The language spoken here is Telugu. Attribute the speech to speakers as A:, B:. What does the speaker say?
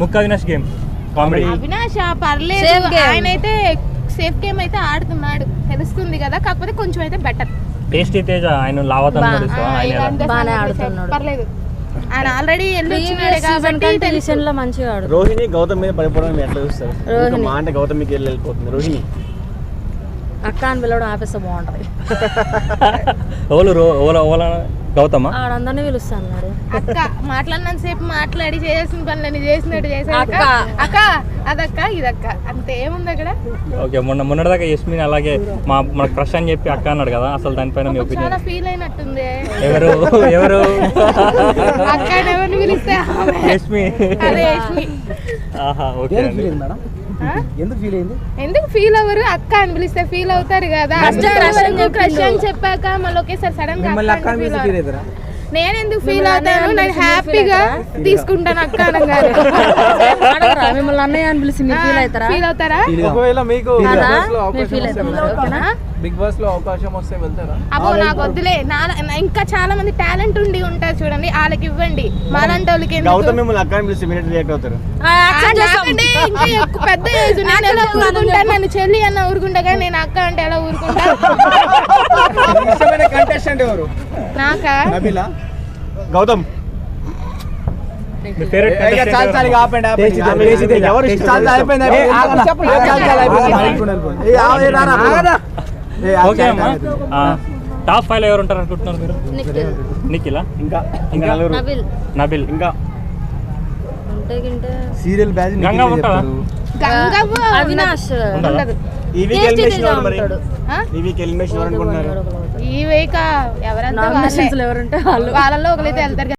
A: ముక్క అవినాష్ గేమ్ కామెడీ.
B: అవినాష్ పర్లేదు, ఆయన అయితే సేఫ్ గేమ్ అయితే ఆడుతున్నాడు, తెలుస్తుంది కదా. కాకపోతే కొంచెం అయితే బెటర్.
A: టేస్టీ తేజ ఆయన లావతం
B: బాగానే ఆడుతున్నాడు, పర్లేదు. ఆయన ఆల్రెడీ వెళ్ళి వచ్చినాడు కాబట్టి
C: మంచిగా ఆడు.
D: రోహిణి గౌతమ్ మీద పడిపోవడం ఎట్లా చూస్తారు? మా అంటే గౌతమ్ మీకు వెళ్ళిపోతుంది. రోహిణి
C: అక్క అని పిలవడం ఆపేస్తే బాగుంటది.
A: గౌతమ
C: ఆడందరినీ పిలుస్తాను.
B: అక్క మాట్లాడినంత సేపు మాట్లాడి చేసిన పనులని చేసినట్టు చేశాడు. అక్క అదక్క ఇదక్క అంతే, ఏముంది అక్కడ.
A: ఓకే, మొన్నటిదాకా యస్మిన్ అలాగే మన క్రష్ అని చెప్పి అక్క అన్నాడు కదా, అసలు దానిపైన మీ ఒపీనియన్?
B: చాలా ఫీల్ అయినట్టుంది.
A: ఎవరు
B: అక్క ఎవరిని పిలిస్తే
A: యస్మి.
B: అదే యస్మి.
A: ఆహా, ఓకే.
B: ఎందుకు ఫీల్ అవ్వరు? అక్క అని పిలిస్తే ఫీల్ అవుతారు కదా. క్రష్ అని చెప్పాక మళ్ళీ ఒకేసారి సడన్ గా నేను ఎందుకు ఫీల్ అవుతాను? నేను హ్యాపీగా తీసుకుంటాను అక్క అనగానే.
C: మిమ్మల్ని అన్నయ్య అని పిలిచి మీరు ఫీల్ అవుతారా?
B: ఫీల్ అవుతారా?
E: ఒకవేళ మీకు
C: బిగ్ బాస్ లో అవకాశం వస్తే వెళ్తారా?
B: అబ్బో నాకు వద్దులే. ఇంకా చాలా మంది టాలెంట్ ఉండి ఉంటారు చూడండి, వాళ్ళకి ఇవ్వండి. మాలాంటి వాళ్ళకి ఇంకా ఎక్కువ పెద్ద ఏజ్. నేను ఎలా ఊరుకుంటాను? నన్ను చెల్లి అన్న ఊరుకుంటా, నేను అక్క అంటే ఎలా ఊరుకుంటా? నాకా
D: గౌతమ్
A: టాప్ 5 ఎవరు ఉంటారు అనుకుంటున్నారు మీరు? నిఖిలా, ఇంకా నబిల్, ఇంకా
D: సీరియల్ బ్యాచ్
A: గంగా ఉంటారా?
C: అవినాష్
B: ఈ వీక్ ఎవరంటే వాళ్ళలో ఒకరైతే వెళ్తారు.